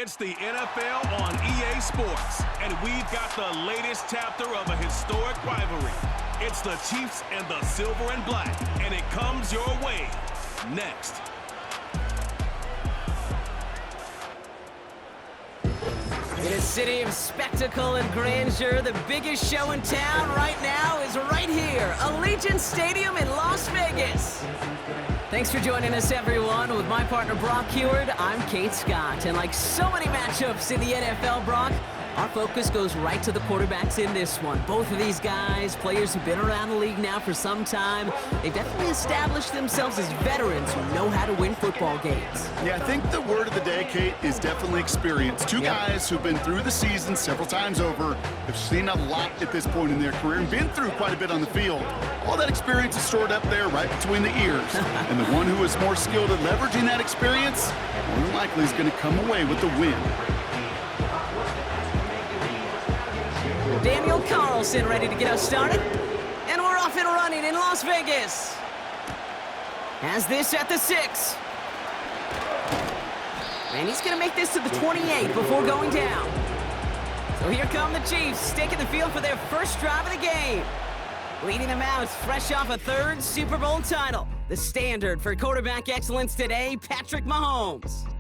It's the NFL on EA Sports, and we've got the latest chapter of a historic rivalry. It's the Chiefs and the Silver and Black, and it comes your way next. In a city of spectacle and grandeur, the biggest show in town right now is right here, Allegiant Stadium in Las Vegas. Thanks for joining us, everyone. With my partner, Brock Heward, I'm Kate Scott. And like so many matchups in the NFL, Brock, our focus goes right to the quarterbacks in this one. Both of these guys, players who've been around the league now for some time, they've definitely established themselves as veterans who know how to win football games. Yeah, I think the word of the day, Kate, is definitely experience. Two guys who've been through the season several times over, have seen a lot at this point in their career, and been through quite a bit on the field. All that experience is stored up there right between the ears. And the one who is more skilled at leveraging that experience, more than likely is going to come away with the win. Daniel Carlson ready to get us started. And we're off and running in Las Vegas. Has this at the 6. And he's going to make this to the 28 before going down. So here come the Chiefs, taking the field for their first drive of the game. Leading them out, fresh off a third Super Bowl title. The standard for quarterback excellence today, Patrick Mahomes.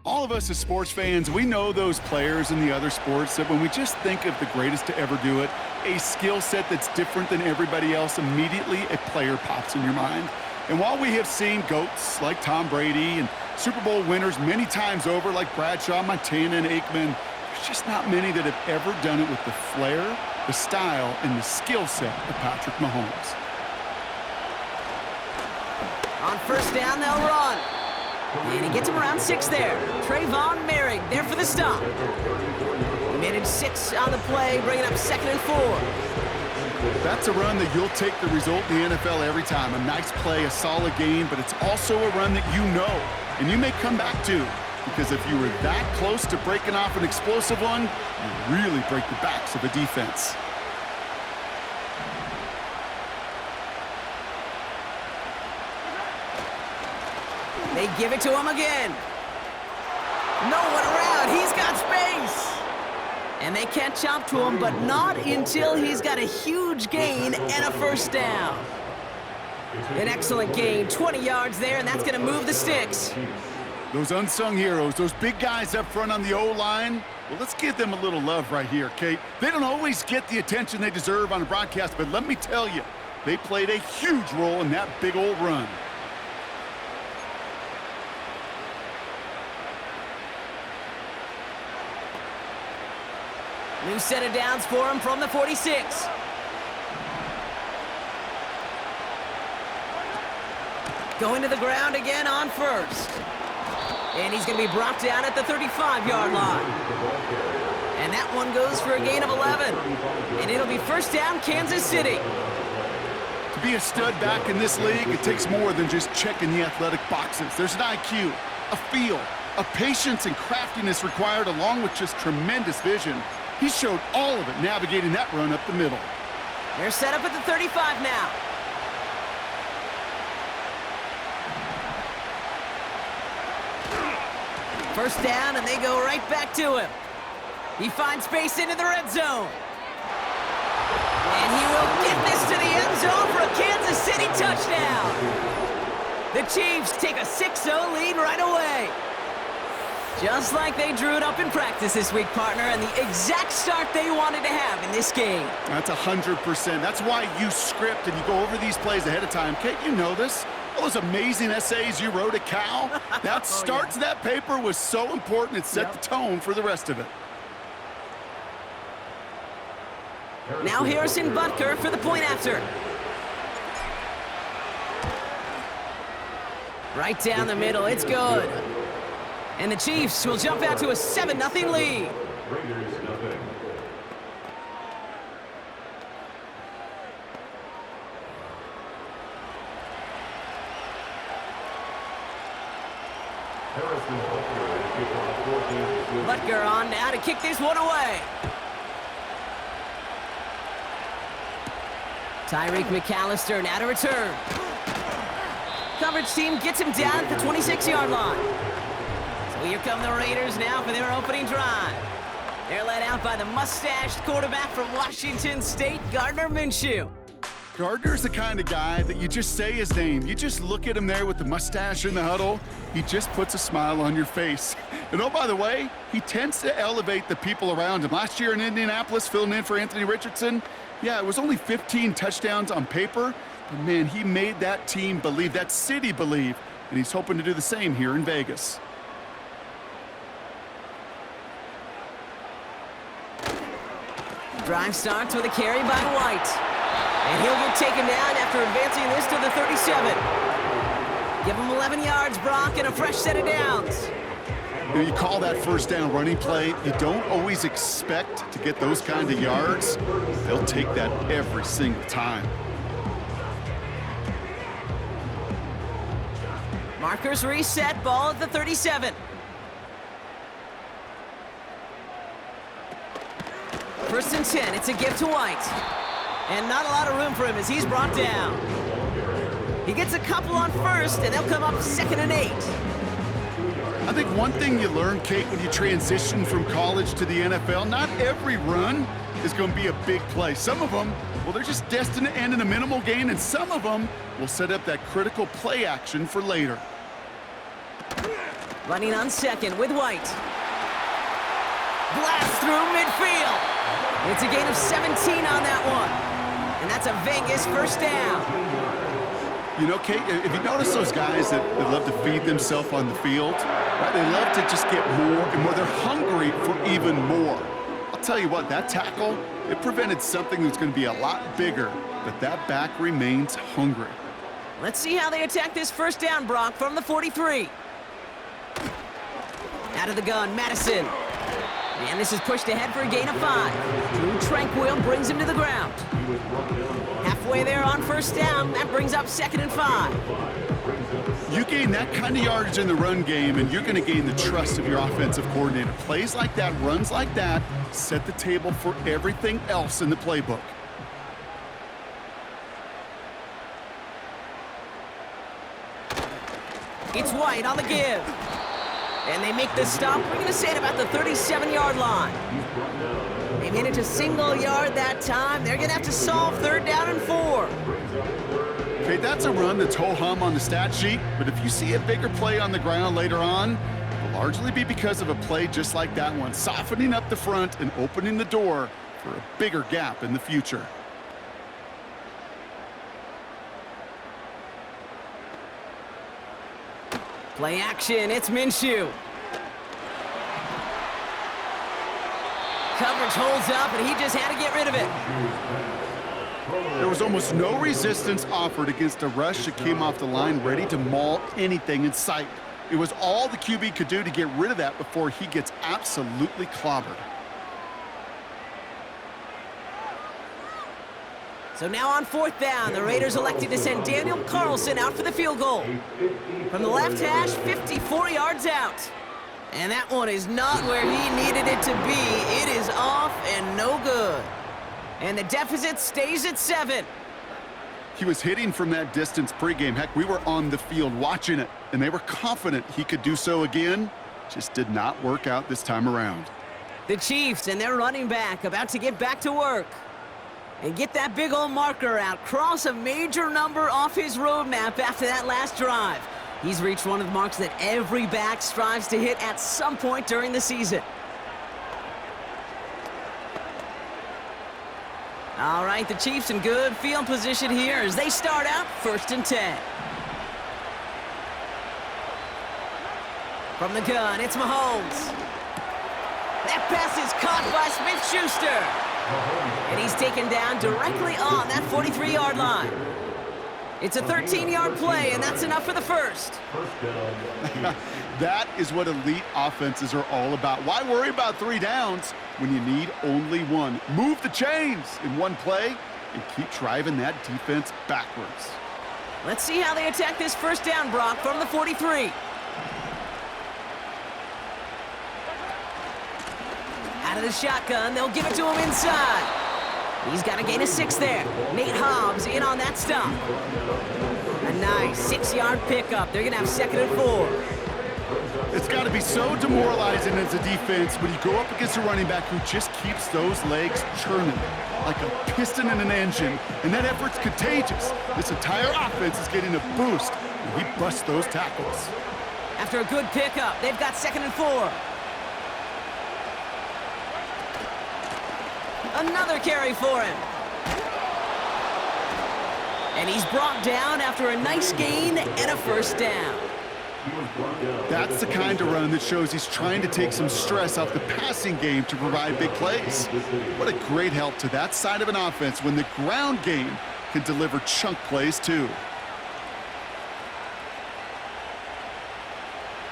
All of us as sports fans, we know those players in the other sports that when we just think of the greatest to ever do it, a skill set that's different than everybody else, immediately a player pops in your mind. And while we have seen GOATs like Tom Brady and Super Bowl winners many times over like Bradshaw, Montana, and Aikman, there's just not many that have ever done it with the flair, the style, and the skill set of Patrick Mahomes. On first down, they'll run. And he gets him around 6 there. Trayvon Merrick there for the stop. He made it 6 on the play, bringing up 2nd and 4. That's a run that you'll take the result in the NFL every time. A nice play, a solid game, but it's also a run that you know, and you may come back to. Because if you were that close to breaking off an explosive one, you really break the backs of the defense. They give it to him again. No one around. He's got space. And they catch up to him, but not until he's got a huge gain and a first down. An excellent gain, 20 yards there, and that's going to move the sticks. Those unsung heroes, those big guys up front on the O-line, well, let's give them a little love right here, Kate. They don't always get the attention they deserve on a broadcast, but let me tell you, they played a huge role in that big old run. New set of downs for him from the 46. Going to the ground again on first. And he's going to be brought down at the 35-yard line. And that one goes for a gain of 11. And it'll be first down, Kansas City. To be a stud back in this league, it takes more than just checking the athletic boxes. There's an IQ, a feel, a patience and craftiness required, along with just tremendous vision. He showed all of it navigating that run up the middle. They're set up at the 35 now. First down, and they go right back to him. He finds space into the red zone. And he will get this to the end zone for a Kansas City touchdown. The Chiefs take a 6-0 lead right away. Just like they drew it up in practice this week, partner, and the exact start they wanted to have in this game. That's 100%. That's why you script and you go over these plays ahead of time. Kate, you know this. All those amazing essays you wrote at Cal, that start to that paper was so important. It set the tone for the rest of it. Now Harrison Butker for the point after. Right down the middle. It's good. And the Chiefs will jump out to a 7-0 lead. Butker on now to kick this one away. Tyreek McAllister now to return. Coverage team gets him down at the 26-yard line. So Well, here come the Raiders now for their opening drive. They're led out by the mustached quarterback from Washington State, Gardner Minshew. Gardner's the kind of guy that you just say his name. You just look at him there with the mustache in the huddle. He just puts a smile on your face. And oh, by the way, he tends to elevate the people around him. Last year in Indianapolis, filling in for Anthony Richardson, yeah, it was only 15 touchdowns on paper, but man, he made that team believe, that city believe, and he's hoping to do the same here in Vegas. Drive starts with a carry by White. And he'll get taken down after advancing this to the 37. Give him 11 yards, Brock, and a fresh set of downs. You call that first down running play. You don't always expect to get those kind of yards. They'll take that every single time. Markers reset, ball at the 37. First and 10, it's a give to White. And not a lot of room for him as he's brought down. He gets a couple on first, and they'll come up 2nd and 8. I think one thing you learn, Kate, when you transition from college to the NFL, not every run is going to be a big play. Some of them, well, they're just destined to end in a minimal gain, and some of them will set up that critical play action for later. Running on 2nd with White. Blast through midfield. It's a gain of 17 on that one. And that's a Vegas first down. You know, Kate, if you notice those guys that love to feed themselves on the field, right? They love to just get more and more. They're hungry for even more. I'll tell you what, that tackle, it prevented something that's going to be a lot bigger, but that back remains hungry. Let's see how they attack this first down, Brock, from the 43. Out of the gun, Madison. And this is pushed ahead for a gain of 5. Drew Tranquil brings him to the ground. Halfway there on first down, that brings up 2nd and 5. You gain that kind of yardage in the run game, and you're going to gain the trust of your offensive coordinator. Plays like that, runs like that, set the table for everything else in the playbook. It's White on the give. And they make the stop. We're going to say it about the 37-yard line. They made it to single yard that time. They're going to have to solve 3rd down and 4. Okay, that's a run that's ho-hum on the stat sheet, but if you see a bigger play on the ground later on, it'll largely be because of a play just like that one, softening up the front and opening the door for a bigger gap in the future. Play action, it's Minshew. Coverage holds up, and he just had to get rid of it. There was almost no resistance offered against a rush that came off the line ready to maul anything in sight. It was all the QB could do to get rid of that before he gets absolutely clobbered. So now on 4th down, the Raiders elected to send Daniel Carlson out for the field goal. From the left hash, 54 yards out. And that one is not where he needed it to be. It is off and no good. And the deficit stays at 7. He was hitting from that distance pregame. Heck, we were on the field watching it, and they were confident he could do so again. Just did not work out this time around. The Chiefs and their running back about to get back to work. And get that big old marker out. Cross a major number off his roadmap after that last drive. He's reached one of the marks that every back strives to hit at some point during the season. All right, the Chiefs in good field position here as they start out 1st and 10. From the gun, it's Mahomes. That pass is caught by Smith-Schuster. And he's taken down directly on that 43-yard line. It's a 13-yard play, and that's enough for the first. That is what elite offenses are all about. Why worry about 3 downs when you need only 1? Move the chains in one play and keep driving that defense backwards. Let's see how they attack this first down, Brock, from the 43. Out of the shotgun, they'll give it to him inside. He's got a gain of 6 there. Nate Hobbs in on that stop. A nice 6-yard pickup. They're going to have 2nd and 4. It's got to be so demoralizing as a defense when you go up against a running back who just keeps those legs churning like a piston in an engine, and that effort's contagious. This entire offense is getting a boost when he busts those tackles. After a good pickup, they've got 2nd and 4. Another carry for him. And he's brought down after a nice gain and a first down. That's the kind of run that shows he's trying to take some stress off the passing game to provide big plays. What a great help to that side of an offense when the ground game can deliver chunk plays too.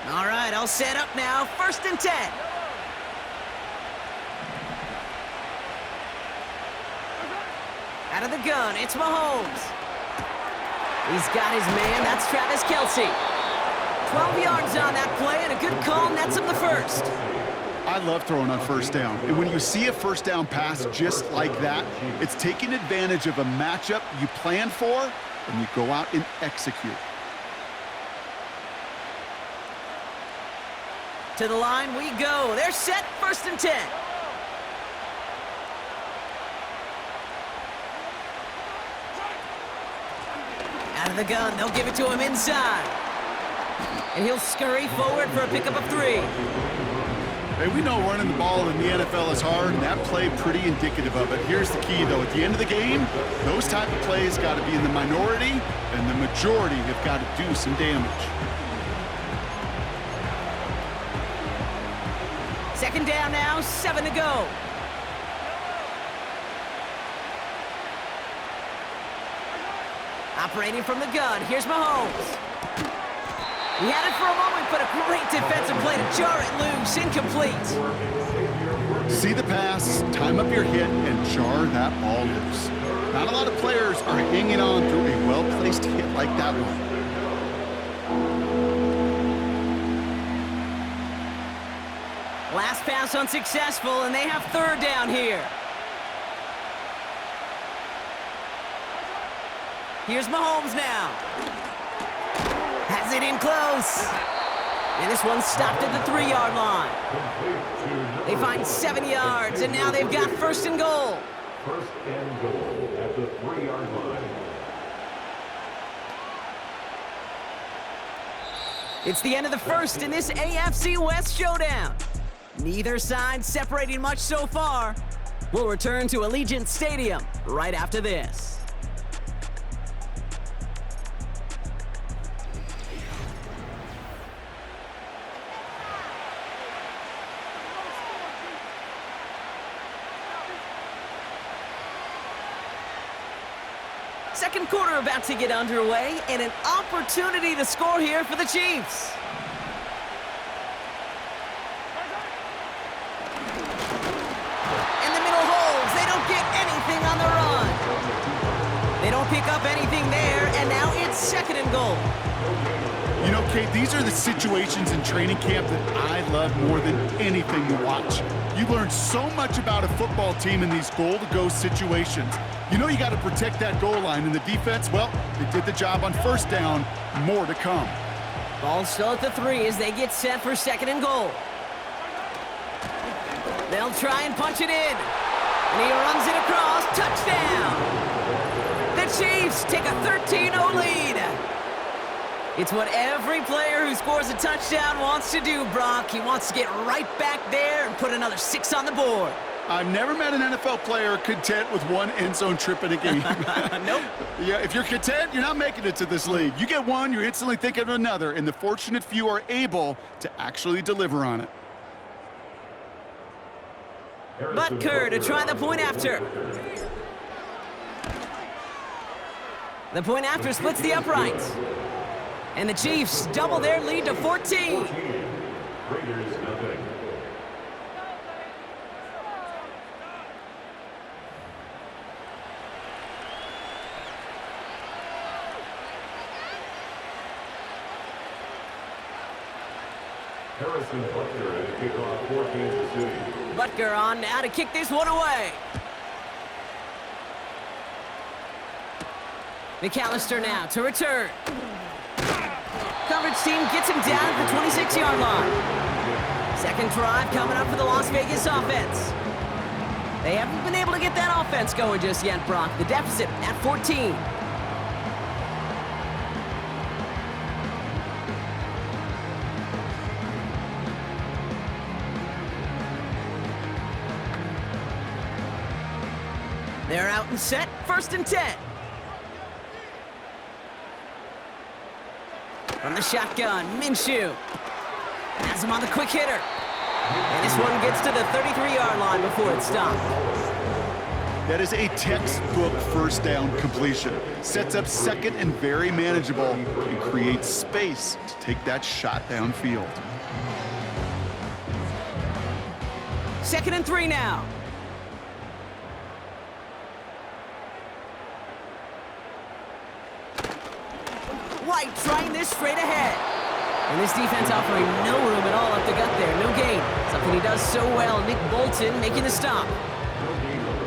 All right, all set up now. 1st and 10. Out of the gun, it's Mahomes. He's got his man, that's Travis Kelce. 12 yards on that play, and a good call nets him the first. I love throwing on 1st down. And when you see a 1st down pass just like that, it's taking advantage of a matchup you plan for, and you go out and execute. To the line we go. They're set, 1st and 10. Out of the gun, they'll give it to him inside. And he'll scurry forward for a pickup of 3. Hey, we know running the ball in the NFL is hard, and that play pretty indicative of it. Here's the key, though. At the end of the game, those type of plays got to be in the minority, and the majority have got to do some damage. 2nd down now, 7 to go. Operating from the gun, here's Mahomes. He had it for a moment, but a great defensive play to jar it loose, incomplete. See the pass, time up your hit, and jar that ball loose. Not a lot of players are hanging on through a well-placed hit like that one. Last pass unsuccessful, and they have 3rd down here. Here's Mahomes now. Has it in close. And this one's stopped at the 3-yard line. They find 7 yards, and now they've got 1st and goal. 1st and goal at the 3-yard line. It's the end of the 1st in this AFC West showdown. Neither side separating much so far. We'll return to Allegiant Stadium right after this. Second quarter about to get underway, and an opportunity to score here for the Chiefs. In the middle holes, they don't get anything on the run. They don't pick up anything there, and now it's 2nd and goal. You know, Kate, these are the situations in training camp that I love more than anything to watch. You learn so much about a football team in these goal-to-go situations. You know you got to protect that goal line, and the defense, well, they did the job on 1st down. More to come. Ball still at the 3 as they get set for 2nd and goal. They'll try and punch it in. And he runs it across. Touchdown! The Chiefs take a 13-0 lead. It's what every player who scores a touchdown wants to do, Brock. He wants to get right back there and put another 6 on the board. I've never met an NFL player content with one end zone trip in a game. Nope. Yeah, if you're content, you're not making it to this league. You get one, you're instantly thinking of another, and the fortunate few are able to actually deliver on it. Butker to try the point after. The point after splits the uprights. And the Chiefs double their lead to 14. Raiders nothing. Harrison Butker to kick off for Kansas City. Butker on now to kick this one away. McAllister now to return. Coverage coverage team gets him down at the 26-yard line. Second drive coming up for the Las Vegas offense. They haven't been able to get that offense going just yet, Brock. The deficit at 14. They're out and set, 1st and 10. From the shotgun, Minshew has him on the quick hitter. And this one gets to the 33-yard line before it's stopped. That is a textbook first down completion. Sets up second and very manageable and creates space to take that shot downfield. 2nd and 3 now. White trying this straight ahead. And this defense offering no room at all up the gut there. No gain. Something he does so well. Nick Bolton making the stop.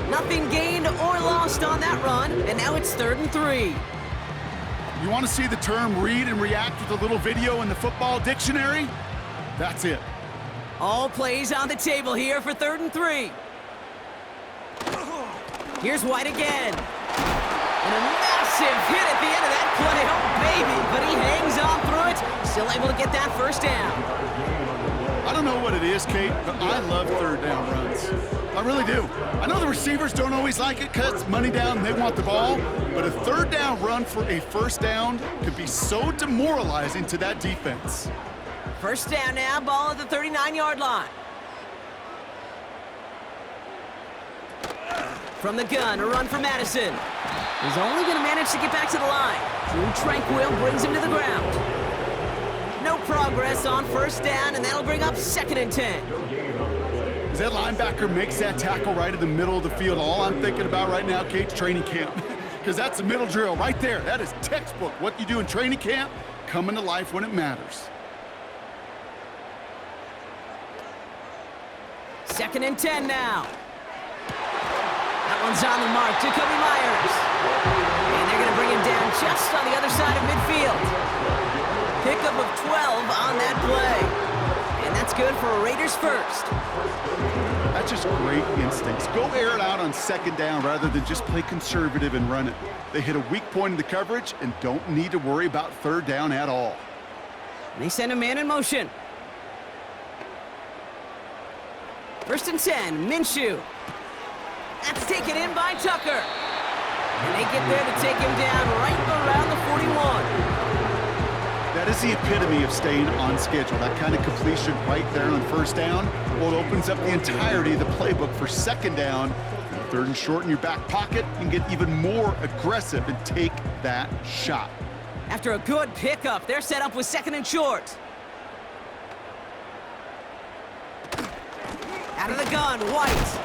Nothing gained or lost on that run. And now it's 3rd and 3. You want to see the term read and react with a little video in the football dictionary? That's it. All plays on the table here for 3rd and 3. Here's White again. And a massive hit at the end of that play. Oh, baby. But he hangs on through it. Still able to get that first down. I don't know what it is, Kate, but I love 3rd down runs. I really do. I know the receivers don't always like it because it's money down, they want the ball. But a 3rd down run for a first down could be so demoralizing to that defense. First down now, ball at the 39-yard line. From the gun, a run for Madison. He's only going to manage to get back to the line. Drew Tranquil brings him to the ground. No progress on first down, and that'll bring up 2nd and 10. As that linebacker makes that tackle right in the middle of the field, all I'm thinking about right now, Kate's training camp. Because that's the middle drill right there. That is textbook. What you do in training camp, coming to life when it matters. 2nd and 10 now. That one's on the mark. Jacoby Myers. And they're going to bring him down just on the other side of midfield. Pickup of 12 on that play. And that's good for a Raiders first. That's just great instincts. Go air it out on 2nd down rather than just play conservative and run it. They hit a weak point in the coverage and don't need to worry about 3rd down at all. And they send a man in motion. 1st and 10, Minshew. That's taken in by Tucker. And they get there to take him down right around the 41. That is the epitome of staying on schedule. That kind of completion right there on first down. Well, it opens up the entirety of the playbook for 2nd down. 3rd and short in your back pocket and get even more aggressive and take that shot. After a good pickup, they're set up with 2nd and short. Out of the gun, White.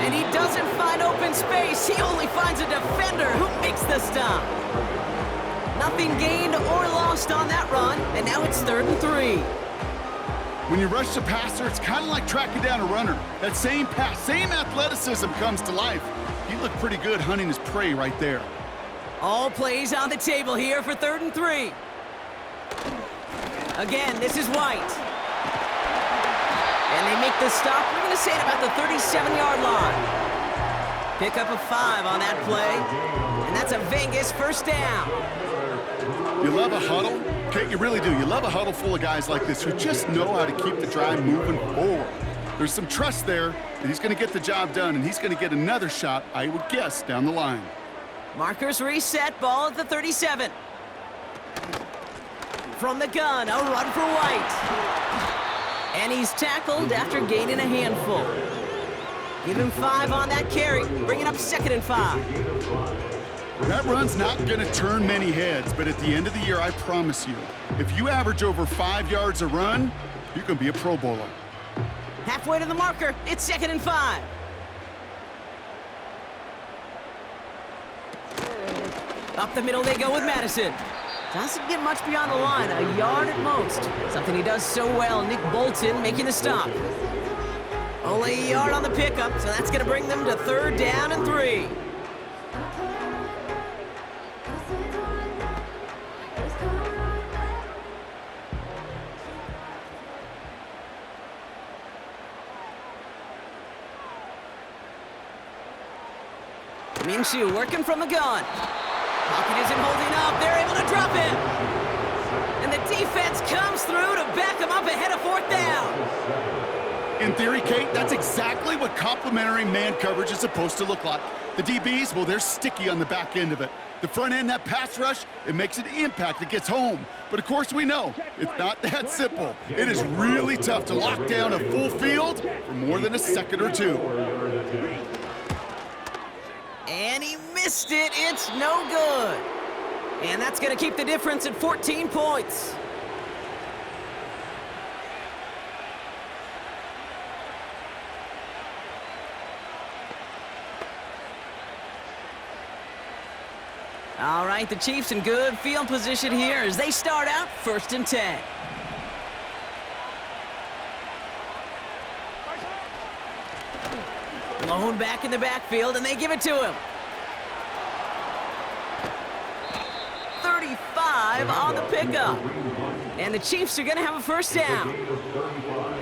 And he doesn't find open space. He only finds a defender who makes the stop. Nothing gained or lost on that run, and now it's 3rd and 3. When you rush the passer, it's kind of like tracking down a runner. That same pass, same athleticism comes to life. He looked pretty good hunting his prey right there. All plays on the table here for 3rd and 3. Again, this is White. And they make the stop, we're going to say, at about the 37-yard line. Pickup of 5 on that play. And that's a Vegas first down. You love a huddle? Okay, you really do. You love a huddle full of guys like this who just know how to keep the drive moving forward. There's some trust there that he's going to get the job done, and he's going to get another shot, I would guess, down the line. Markers reset, ball at the 37. From the gun, a run for White. And he's tackled after gaining a handful. Give him 5 on that carry, bringing up 2nd and 5. That run's not going to turn many heads, but at the end of the year, I promise you, if you average over 5 yards a run, you can be a Pro Bowler. Halfway to the marker, it's 2nd and 5. Up the middle they go with Madison. Doesn't get much beyond the line, a yard at most. Something he does so well, Nick Bolton making the stop. Only a yard on the pickup, so that's going to bring them to 3rd down and 3. Minshew working from the gun. Pocket isn't holding up. They're able to drop him. And the defense comes through to back him up ahead of 4th down. In theory, Kate, that's exactly what complementary man coverage is supposed to look like. The DBs, well, they're sticky on the back end of it. The front end, that pass rush, it makes an impact that gets home. But of course we know, it's not that simple. It is really tough to lock down a full field for more than a second or two. And he missed it. It's no good. And that's going to keep the difference at 14 points. All right, the Chiefs in good field position here as they start out 1st and 10. Lone back in the backfield, and they give it to him. 35 on the pickup. And the Chiefs are going to have a 1st down.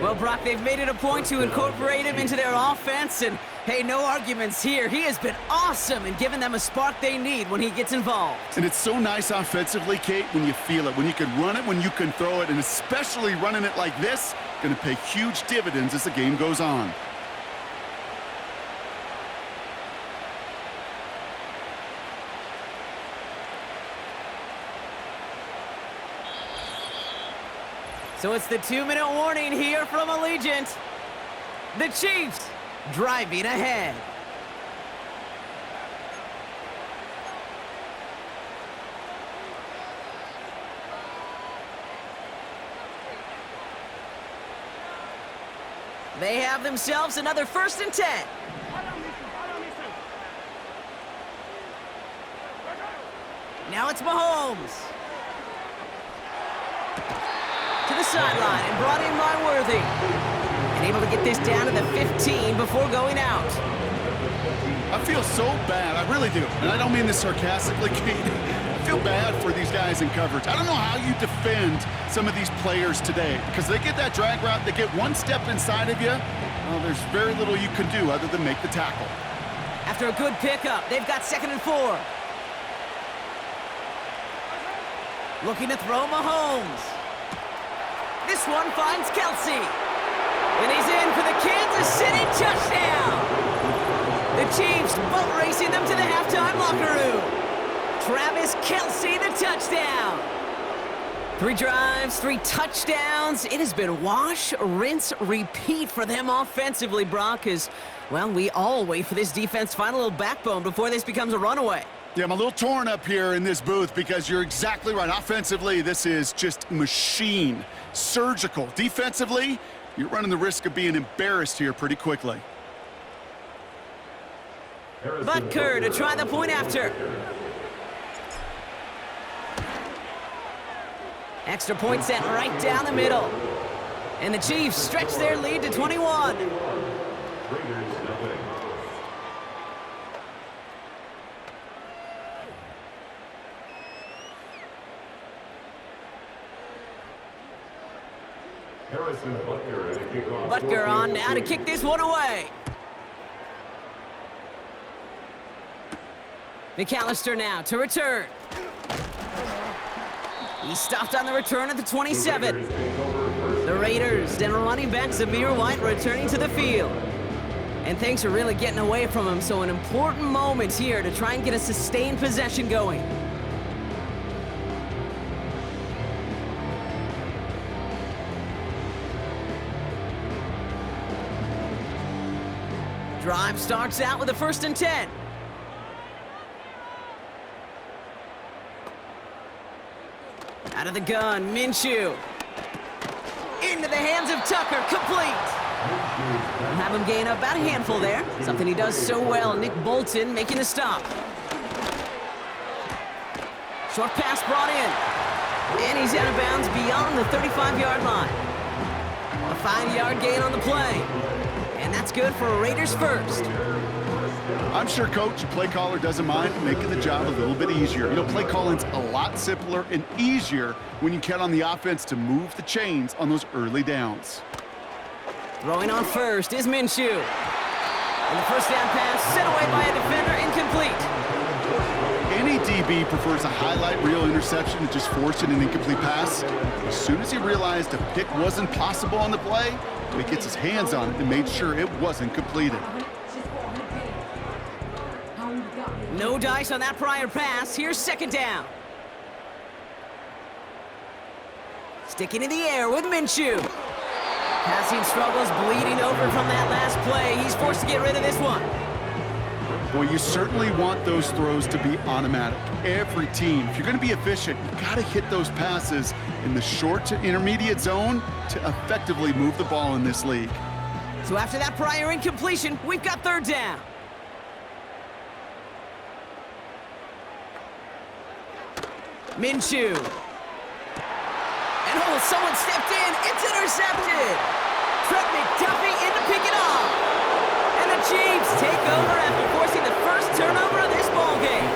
Well, Brock, they've made it a point to incorporate him into their offense, and hey, no arguments here. He has been awesome in giving them a spark they need when he gets involved. And it's so nice offensively, Kate, when you feel it, when you can run it, when you can throw it, and especially running it like this, going to pay huge dividends as the game goes on. So it's the 2-minute warning here from Allegiant. The Chiefs driving ahead. They have themselves another 1st and 10. Now it's Mahomes. To the sideline and brought in by Worthy. And able to get this down to the 15 before going out. I feel so bad, I really do. And I don't mean this sarcastically, Kate. I feel bad for these guys in coverage. I don't know how you defend some of these players today because they get that drag route, they get one step inside of you. Well, there's very little you can do other than make the tackle. After a good pickup, they've got 2nd and 4. Looking to throw Mahomes. This one finds Kelsey. And he's in for the Kansas City touchdown. The Chiefs boat racing them to the halftime locker room. Travis Kelsey, the touchdown. 3 drives, 3 touchdowns. It has been wash, rinse, repeat for them offensively, Brock, as, well, we all wait for this defense to find a little backbone before this becomes a runaway. Yeah, I'm a little torn up here in this booth because you're exactly right. Offensively, this is just machine, surgical. Defensively, you're running the risk of being embarrassed here pretty quickly. Butker to try the point after. Extra point set right down the middle. And the Chiefs stretch their lead to 21. Butker on now to kick this one away. McAllister now to return. He stopped on the return at the 27. The Raiders and running back Zamir White returning to the field. And things are really getting away from him, so an important moment here to try and get a sustained possession going. Drive starts out with a 1st and 10. Out of the gun, Minshew. Into the hands of Tucker, complete. We'll have him gain about a handful there. Something he does so well. Nick Bolton making a stop. Short pass brought in. And he's out of bounds beyond the 35-yard line. A 5-yard gain on the play. And that's good for a Raiders 1st. I'm sure coach and play caller doesn't mind making the job a little bit easier. You know, play calling's a lot simpler and easier when you count on the offense to move the chains on those early downs. Throwing on first is Minshew. And the first down pass sent away by a defender, incomplete. Any DB prefers a highlight reel interception to just forcing an incomplete pass. As soon as he realized a pick wasn't possible on the play, he gets his hands on it and made sure it wasn't completed. No dice on that prior pass. Here's second down. Sticking in the air with Minshew. Passing struggles bleeding over from that last play. He's forced to get rid of this one. Well, you certainly want those throws to be automatic. Every team, if you're going to be efficient, you've got to hit those passes in the short to intermediate zone to effectively move the ball in this league. So after that prior incompletion, we've got third down. Minshew. And someone stepped in. It's intercepted. Trent McDuffie in to pick it off. And the Chiefs take over after forcing the first turnover of this ballgame.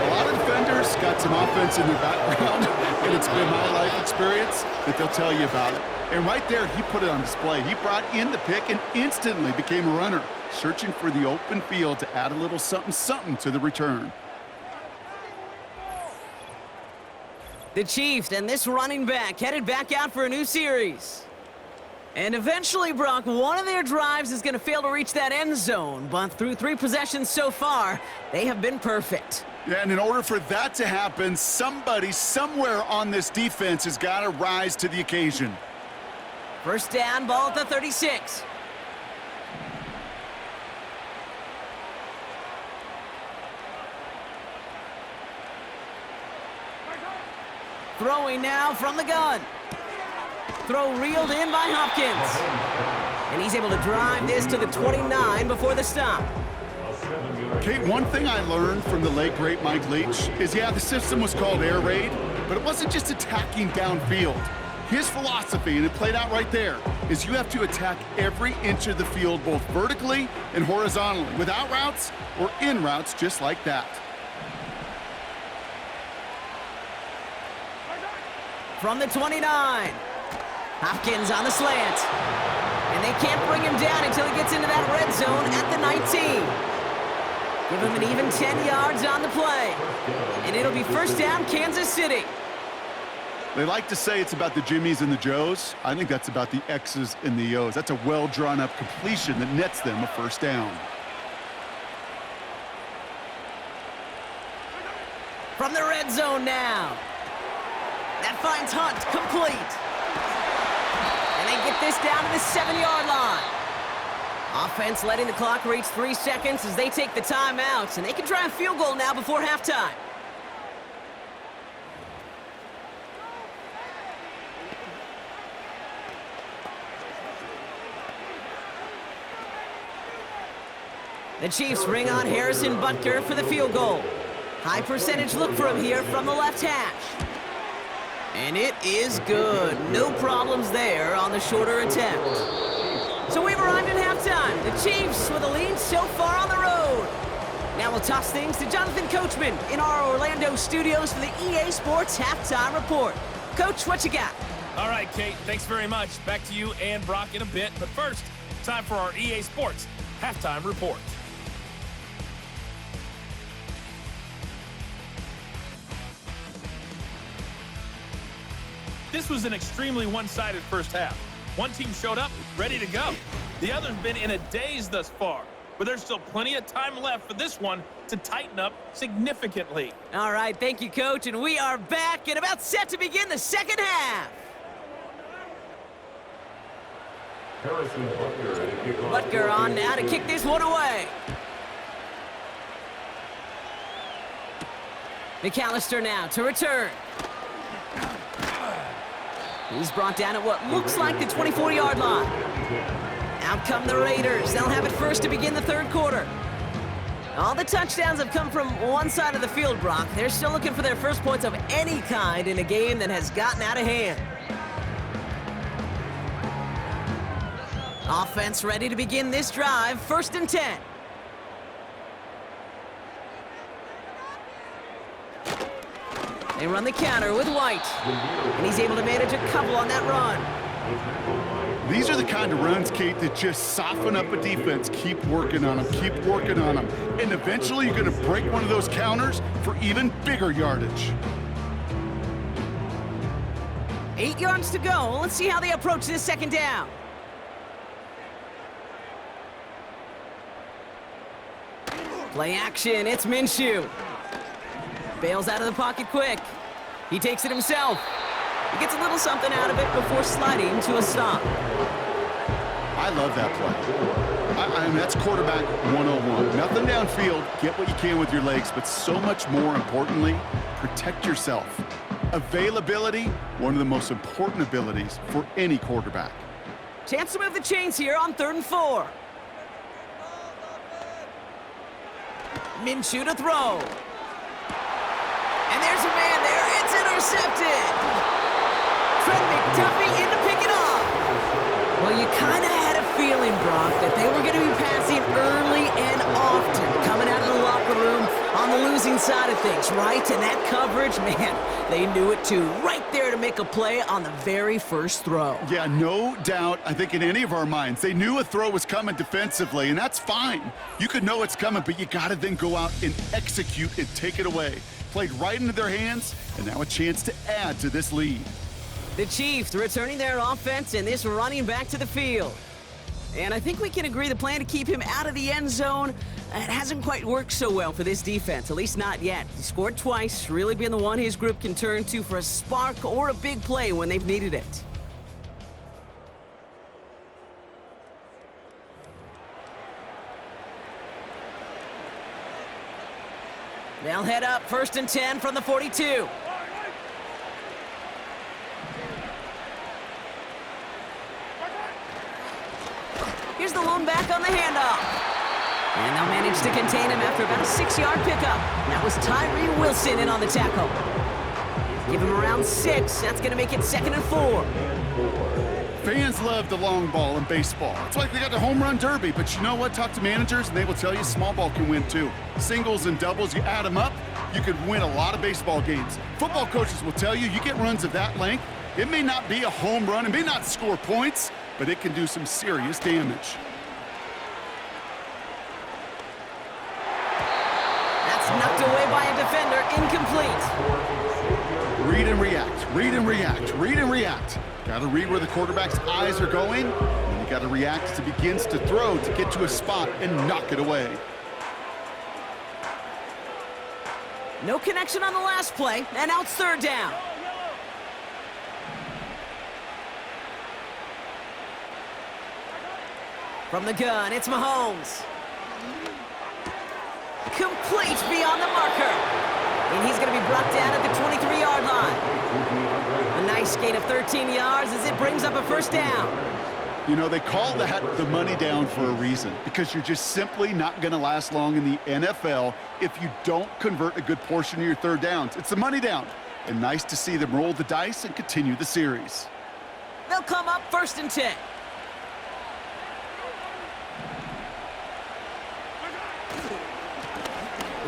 A lot of defenders got some offense in their background, and it's been my life experience that they'll tell you about it. And right there, he put it on display. He brought in the pick and instantly became a runner, searching for the open field to add a little something to the return. The Chiefs and this running back headed back out for a new series. And eventually, Brock, one of their drives is going to fail to reach that end zone, but through 3 possessions so far, they have been perfect. Yeah, and in order for that to happen, somebody somewhere on this defense has got to rise to the occasion. First down, ball at the 36. Throwing now from the gun. Throw reeled in by Hopkins. And he's able to drive this to the 29 before the stop. Kate, one thing I learned from the late, great Mike Leach is, yeah, the system was called air raid, but it wasn't just attacking downfield. His philosophy, and it played out right there, is you have to attack every inch of the field, both vertically and horizontally, without routes or in routes, just like that. From the 29. Hopkins on the slant. And they can't bring him down until he gets into that red zone at the 19. Give him an even 10 yards on the play. And it'll be first down, Kansas City. They like to say it's about the Jimmies and the Joes. I think that's about the X's and the O's. That's a well-drawn-up completion that nets them a first down. From the red zone now. That finds Hunt complete. And they get this down to the 7-yard line. Offense letting the clock reach 3 seconds as they take the timeouts, and they can try a field goal now before halftime. The Chiefs bring on Harrison Butker for the field goal. High percentage look for him here from the left hash. And it is good. No problems there on the shorter attempt. So we've arrived at halftime. The Chiefs with a lead so far on the road. Now we'll toss things to Jonathan Coachman in our Orlando studios for the EA Sports Halftime Report. Coach, what you got? All right, Kate, thanks very much. Back to you and Brock in a bit. But first, time for our EA Sports Halftime Report. This was an extremely one-sided first half. One team showed up, ready to go. The other's been in a daze thus far, but there's still plenty of time left for this one to tighten up significantly. All right, thank you, Coach, and we are back and about set to begin the second half. Harrison Butker, Butker on now to kick this one away. McAllister now to return. He's brought down at what looks like the 24-yard line. Out come the Raiders. They'll have it first to begin the third quarter. All the touchdowns have come from one side of the field, Brock. They're still looking for their first points of any kind in a game that has gotten out of hand. Offense ready to begin this drive. First and 10. They run the counter with White. And he's able to manage a couple on that run. These are the kind of runs, Kate, that just soften up a defense. Keep working on them, keep working on them. And eventually you're going to break one of those counters for even bigger yardage. 8 yards to go. Let's see how they approach this second down. Play action, it's Minshew. Bails out of the pocket quick. He takes it himself. He gets a little something out of it before sliding to a stop. I love that play. I mean, that's quarterback 101. Nothing downfield, get what you can with your legs, but so much more importantly, protect yourself. Availability, one of the most important abilities for any quarterback. Chance to move the chains here on 3rd and 4. Minshew to throw. And there's a man there. It's intercepted. Fred McDuffie in to pick it off. Well, you kind of had a feeling, Brock, that they were going to be passing early and often, coming out of the locker room on the losing side of things, right? And that coverage, man, they knew it too. Right there to make a play on the very first throw. Yeah, no doubt, I think in any of our minds, they knew a throw was coming defensively, and that's fine. You could know it's coming, but you got to then go out and execute and take it away. Played right into their hands, and now a chance to add to this lead. The Chiefs returning their offense and this running back to the field. And I think we can agree the plan to keep him out of the end zone, it hasn't quite worked so well for this defense, at least not yet. He scored twice, really been the one his group can turn to for a spark or a big play when they've needed it. They'll head up 1st and 10 from the 42. Here's the lone back on the handoff. And they'll manage to contain him after about a 6-yard pickup. That was Tyree Wilson in on the tackle. Give him around 6. That's going to make it 2nd and 4. Fans love the long ball in baseball. It's like they got the home run derby, but you know what? Talk to managers, and they will tell you small ball can win too. Singles and doubles, you add them up, you could win a lot of baseball games. Football coaches will tell you, you get runs of that length, it may not be a home run, it may not score points, but it can do some serious damage. That's knocked away by a defender, incomplete. Read and react, read and react, read and react. Got to read where the quarterback's eyes are going, and you got to react as he begins to throw to get to a spot and knock it away. No connection on the last play, and now it's 3rd down. From the gun, it's Mahomes. Complete beyond the marker. And he's going to be brought down at the 23-yard line. A nice gain of 13 yards as it brings up a 1st down. You know, they call that the money down for a reason, because you're just simply not going to last long in the NFL if you don't convert a good portion of your 3rd downs. It's the money down. And nice to see them roll the dice and continue the series. They'll come up 1st and 10.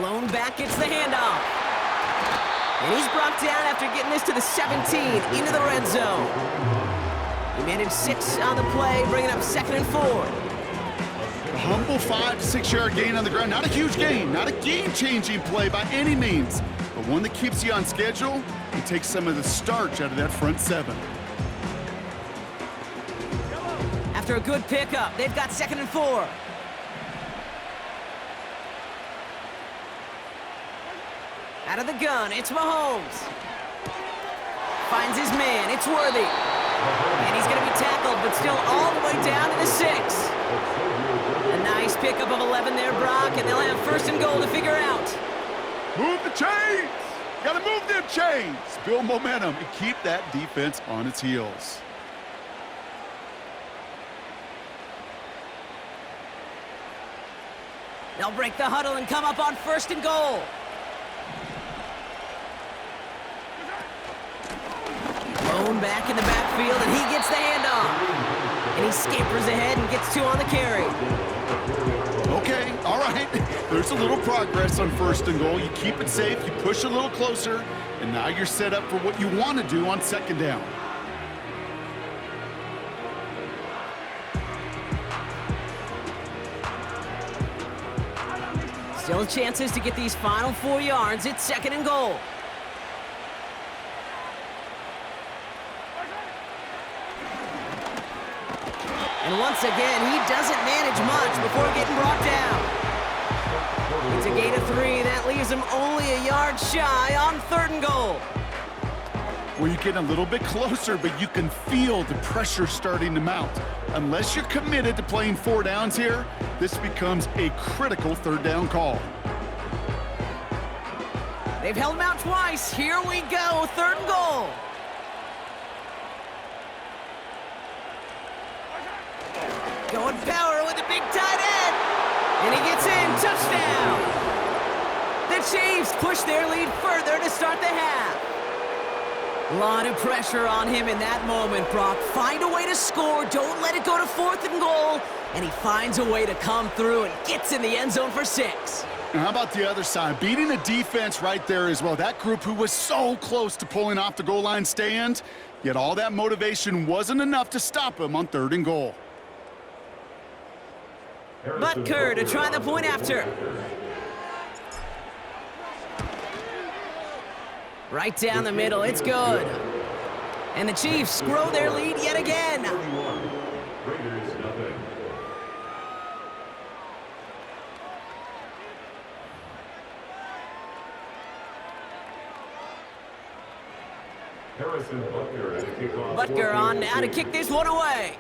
Lone back gets the handoff. And he's brought down after getting this to the 17 into the red zone. He managed 6 on the play, bringing up 2nd and 4. A humble 5 to 6 yard gain on the ground. Not a huge gain, not a game-changing play by any means, but one that keeps you on schedule and takes some of the starch out of that front 7. After a good pickup, they've got 2nd and 4. Out of the gun, it's Mahomes. Finds his man, it's Worthy. And he's going to be tackled, but still all the way down to the 6. A nice pickup of 11 there, Brock, and they'll have 1st and goal to figure out. Move the chains! Gotta move them chains! Build momentum and keep that defense on its heels. They'll break the huddle and come up on 1st and goal. Lone back in the backfield, and he gets the handoff. And he scampers ahead and gets 2 on the carry. Okay, all right. There's a little progress on 1st and goal. You keep it safe, you push a little closer, and now you're set up for what you want to do on 2nd down. Still chances to get these final 4 yards. It's 2nd and goal. And once again, he doesn't manage much before getting brought down. It's a gain of 3. That leaves him only a yard shy on 3rd and goal. Well, you get a little bit closer, but you can feel the pressure starting to mount. Unless you're committed to playing 4 downs here, this becomes a critical 3rd down call. They've held him out twice. Here we go, 3rd and goal. Going power with a big tight end. And he gets in. Touchdown. The Chiefs push their lead further to start the half. A lot of pressure on him in that moment, Brock. Find a way to score. Don't let it go to 4th and goal. And he finds a way to come through and gets in the end zone for 6. And how about the other side? Beating the defense right there as well. That group who was so close to pulling off the goal line stand, yet all that motivation wasn't enough to stop him on 3rd and goal. Butker to try the point after. Right down the middle, it's good. And the Chiefs grow their lead yet again. Raiders nothing. Harrison Butker to kick off. Butker on now to kick this one away.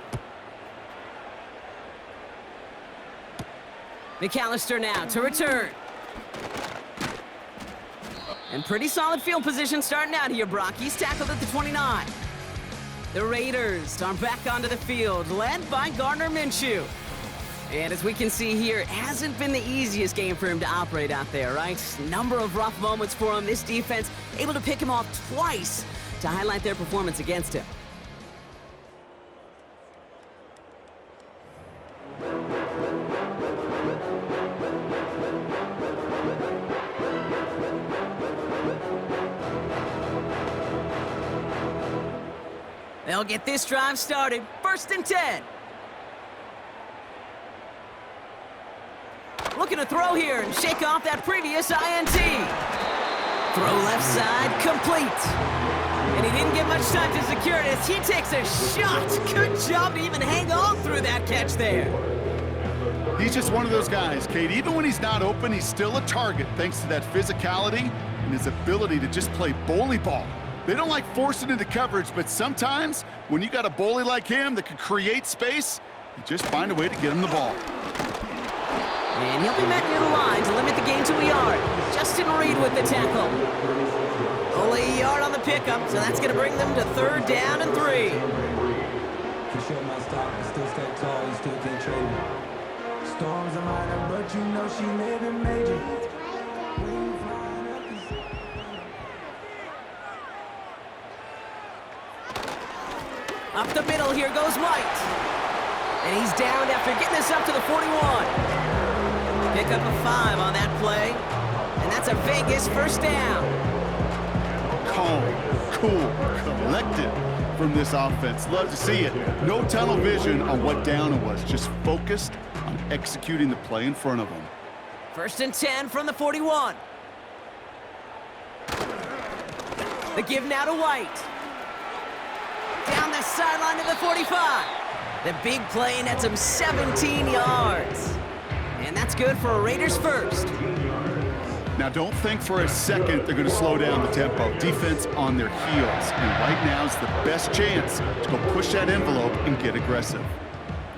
McAllister now to return. And pretty solid field position starting out here, Brock. He's tackled at the 29. The Raiders are back onto the field, led by Gardner Minshew. And as we can see here, it hasn't been the easiest game for him to operate out there, right? Number of rough moments for him. This defense able to pick him off twice to highlight their performance against him. They'll get this drive started. 1st and 10. Looking to throw here and shake off that previous INT. Throw left side, complete. And he didn't get much time to secure it as he takes a shot. Good job to even hang on through that catch there. He's just one of those guys, Kate. Even when he's not open, he's still a target thanks to that physicality and his ability to just play bully ball. They don't like forcing into coverage, but sometimes when you got a bully like him that can create space, you just find a way to get him the ball. And he'll be met near the line to limit the gain to a yard. Justin Reed with the tackle. Only a yard on the pickup, so that's going to bring them to 3rd down and 3. To show my stock, I still stay tall, you still can't trade me. Storms are minor, but you know she living major. Up the middle, here goes White. And he's downed after getting this up to the 41. Pick up a 5 on that play. And that's a Vegas 1st down. Calm, cool, collected from this offense. Love to see it. No tunnel vision on what down it was. Just focused on executing the play in front of them. 1st and 10 from the 41. The give now to White. Down the sideline to the 45. The big play nets him 17 yards. And that's good for a Raiders 1st. Now, don't think for a second they're going to slow down the tempo. Defense on their heels. And right now is the best chance to go push that envelope and get aggressive.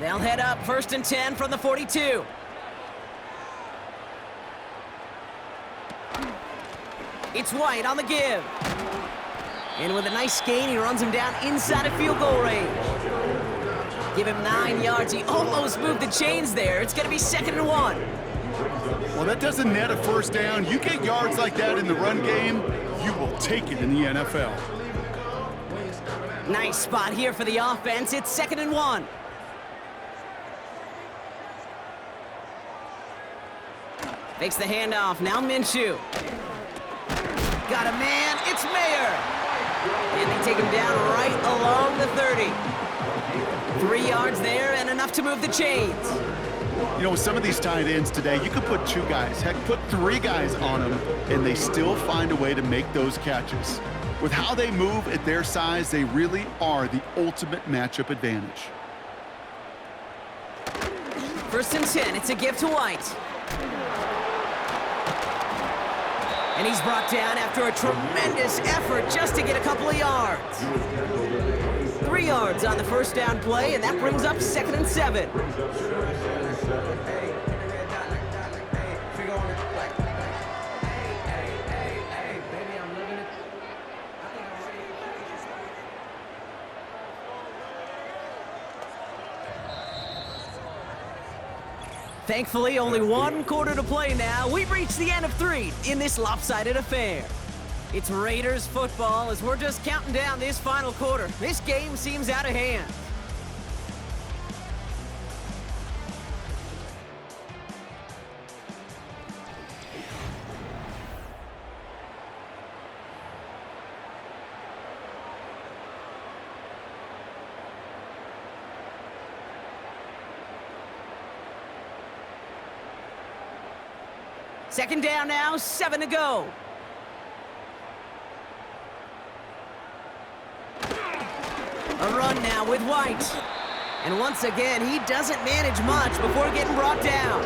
They'll head up 1st and 10 from the 42. It's White on the give. And with a nice gain, he runs him down inside of field goal range. Give him 9 yards. He almost moved the chains there. It's going to be 2nd and 1. Well, that doesn't net a 1st down. You get yards like that in the run game, you will take it in the NFL. Nice spot here for the offense. It's 2nd and 1. Makes the handoff. Now Minshew. Got a man. It's Mayer. And they take him down right along the 30. 3 yards there and enough to move the chains. You know, with some of these tight ends today, you could put 2 guys, heck, put 3 guys on them, and they still find a way to make those catches. With how they move at their size, they really are the ultimate matchup advantage. 1st and 10, it's a give to White. And he's brought down after a tremendous effort just to get a couple of yards. 3 yards on the 1st down play, and that brings up 2nd and 7. Thankfully, only 1 quarter to play now. We've reached the end of 3 in this lopsided affair. It's Raiders football as we're just counting down this final quarter. This game seems out of hand. Second down now, 7 to go. A run now with White. And once again, he doesn't manage much before getting brought down.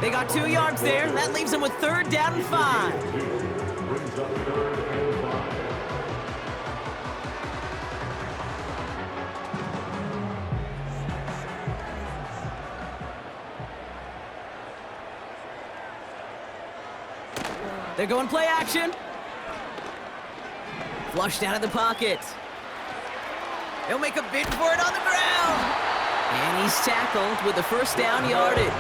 They got 2 yards there. That leaves them with 3rd down and 5. They're going play action. Flushed out of the pocket. He'll make a bid for it on the ground. And he's tackled with the 1st down yardage.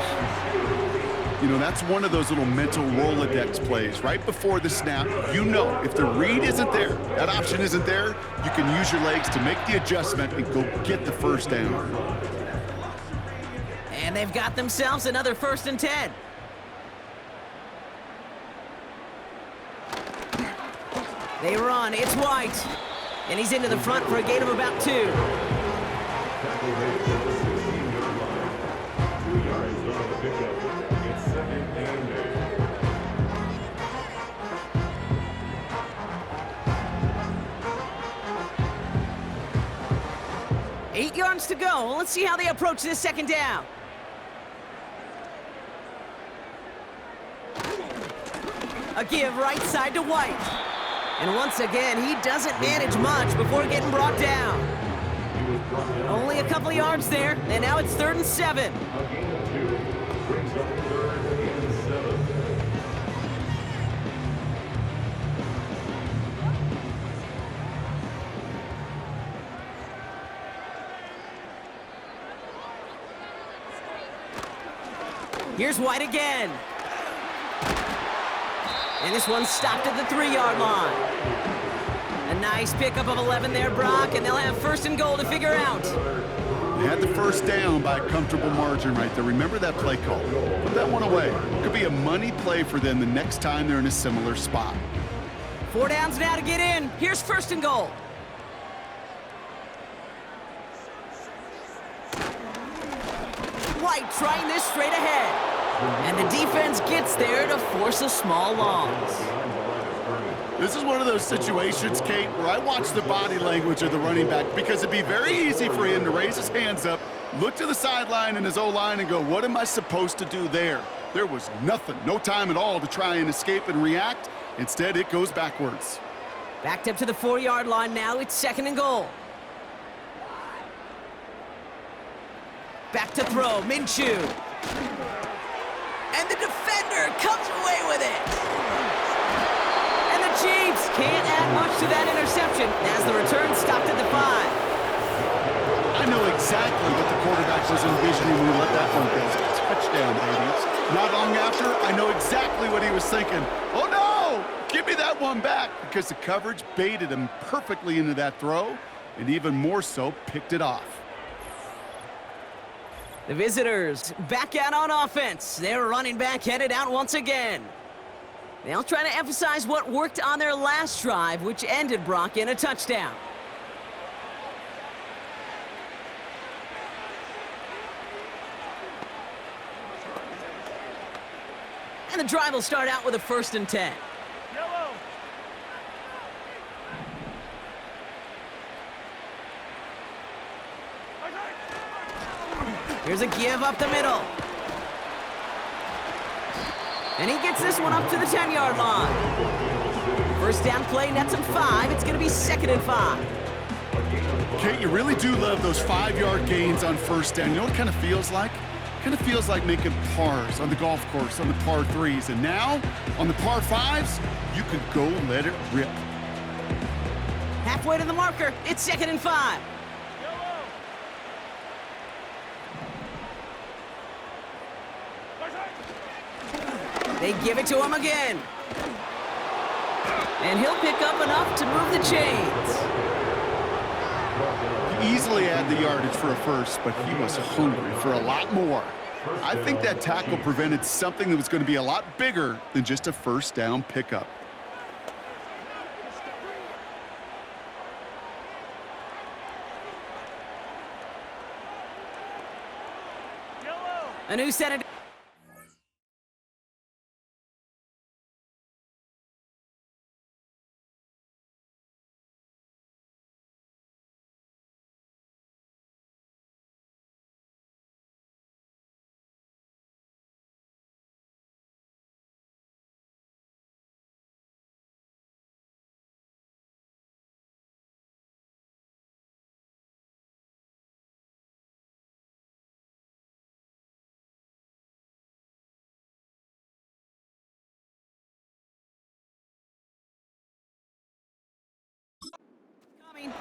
You know, that's one of those little mental Rolodex plays. Right before the snap, you know if the read isn't there, that option isn't there, you can use your legs to make the adjustment and go get the 1st down. And they've got themselves another 1st and 10. They run, it's White. And he's into the front for a gain of about 2. 2 yards on the pickup. It's 2nd and 8. 8 yards to go. Let's see how they approach this 2nd down. A give right side to White. And once again, he doesn't manage much before getting brought down. Only a couple of yards there, and now it's 3rd and 7. A gain of 2 brings up 3rd and 7. Here's White again. And this one's stopped at the 3-yard line. A nice pickup of 11 there, Brock, and they'll have 1st and goal to figure out. They had the 1st down by a comfortable margin right there. Remember that play call. Put that one away. Could be a money play for them the next time they're in a similar spot. 4 downs now to get in. Here's 1st and goal. White trying this straight ahead. And the defense gets there to force a small loss. This is one of those situations, Kate, where I watch the body language of the running back because it'd be very easy for him to raise his hands up, look to the sideline and his O-line and go, what am I supposed to do there? There was nothing, no time at all to try and escape and react. Instead, it goes backwards. Backed up to the 4-yard line now. It's 2nd and goal. Back to throw, Minshew. And the defender comes away with it. And the Chiefs can't add much to that interception as the return stopped at the 5. I know exactly what the quarterback was envisioning when he let that one go. Touchdown, baby. Not long after, I know exactly what he was thinking. Oh, no! Give me that one back, because the coverage baited him perfectly into that throw, and even more so, picked it off. The visitors back out on offense. Their running back headed out once again. They'll try to emphasize what worked on their last drive, which ended Brock in a touchdown. And the drive will start out with a 1st and 10. Here's a give up the middle. And he gets this one up to the 10-yard line. 1st down play nets him 5. It's going to be 2nd and 5. Kate, you really do love those 5-yard gains on 1st down. You know what it kind of feels like? It kind of feels like making pars on the golf course, on the par 3s. And now, on the par 5s, you can go let it rip. Halfway to the marker. It's 2nd and 5. They give it to him again. And he'll pick up enough to move the chains. He easily had the yardage for a 1st, but he was hungry for a lot more. I think that tackle prevented something that was going to be a lot bigger than just a 1st down pickup. A new set of...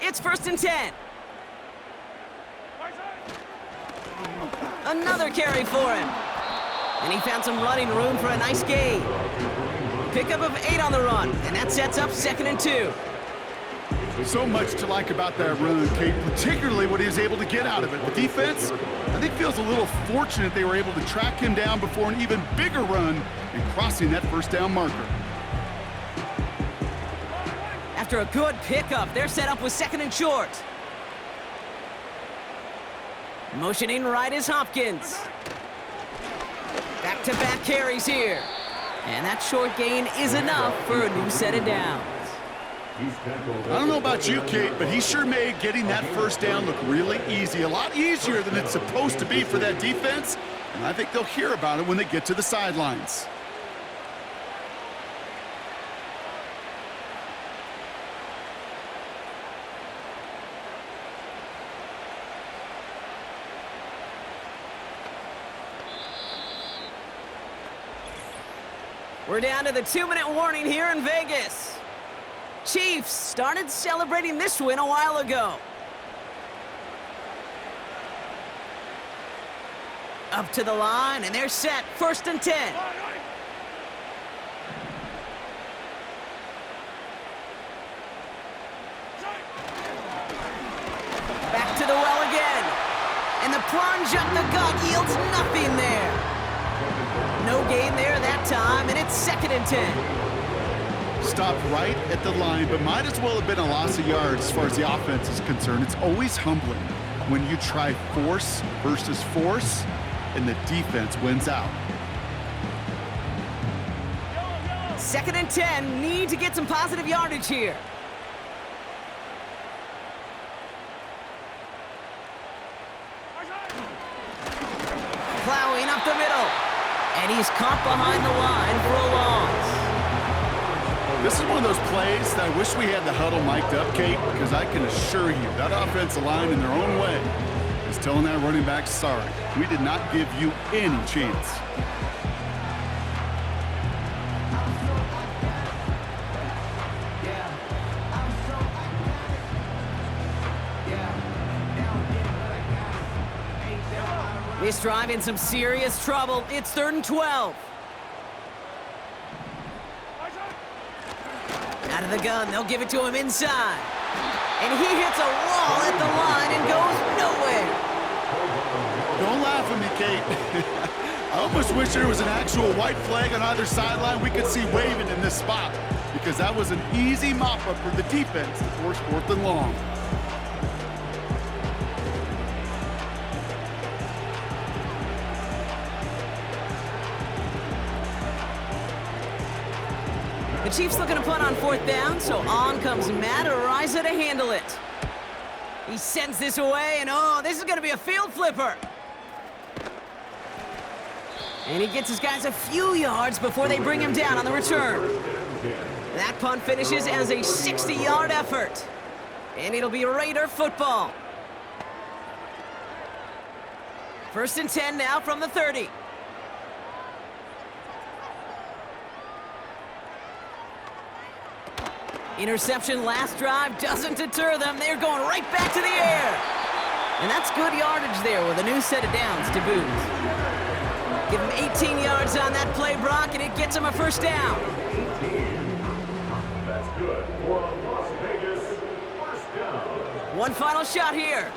It's 1st and 10. Another carry for him. And he found some running room for a nice gain. Pickup of 8 on the run, and that sets up 2nd and 2. So much to like about that run, Kate, particularly what he was able to get out of it. The defense, I think, feels a little fortunate they were able to track him down before an even bigger run and crossing that 1st down marker. After a good pickup, they're set up with 2nd and short. Motioning right is Hopkins. Back-to-back carries here. And that short gain is enough for a new set of downs. I don't know about you, Kate, but he sure made getting that 1st down look really easy. A lot easier than it's supposed to be for that defense. And I think they'll hear about it when they get to the sidelines. We're down to the 2-minute warning here in Vegas. Chiefs started celebrating this win a while ago. Up to the line, and they're set. 1st and 10. Back to the well again. And the plunge up the gut yields nothing there. No gain there that time, and it's 2nd and 10. Stopped right at the line, but might as well have been a loss of yards as far as the offense is concerned. It's always humbling when you try force versus force, and the defense wins out. 2nd and 10, need to get some positive yardage here. Plowing up the middle. And he's caught behind the line for a loss. This is one of those plays that I wish we had the huddle mic'd up, Kate, because I can assure you that offensive line in their own way is telling that running back, sorry, we did not give you any chance. This drive in some serious trouble. It's 3rd and 12. Out of the gun, they'll give it to him inside. And he hits a wall at the line and goes nowhere. Don't laugh at me, Kate. I almost wish there was an actual white flag on either sideline we could see waving in this spot, because that was an easy mop-up for the defense to force 4th and long. Chiefs looking to punt on 4th down, so on comes Matt Ariza to handle it. He sends this away, and oh, this is going to be a field flipper. And he gets his guys a few yards before they bring him down on the return. That punt finishes as a 60-yard effort. And it'll be Raider football. 1st and 10 now from the 30. Interception last drive doesn't deter them. They're going right back to the air. And that's good yardage there with a new set of downs to boot. Give him 18 yards on that play, Brock, and it gets him a 1st down. That's good for a Las Vegas 1st down. One final shot here.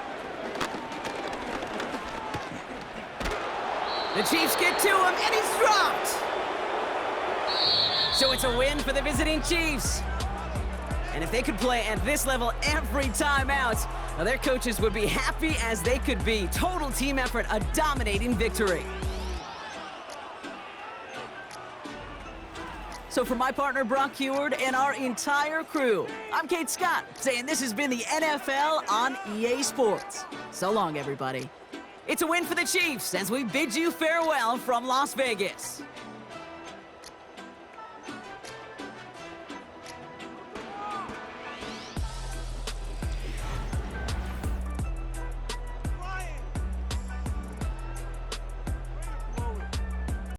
The Chiefs get to him, and he's dropped. So it's a win for the visiting Chiefs. And if they could play at this level every time out, well, their coaches would be happy as they could be. Total team effort, a dominating victory. So for my partner, Brock Heward, and our entire crew, I'm Kate Scott, saying this has been the NFL on EA Sports. So long, everybody. It's a win for the Chiefs as we bid you farewell from Las Vegas.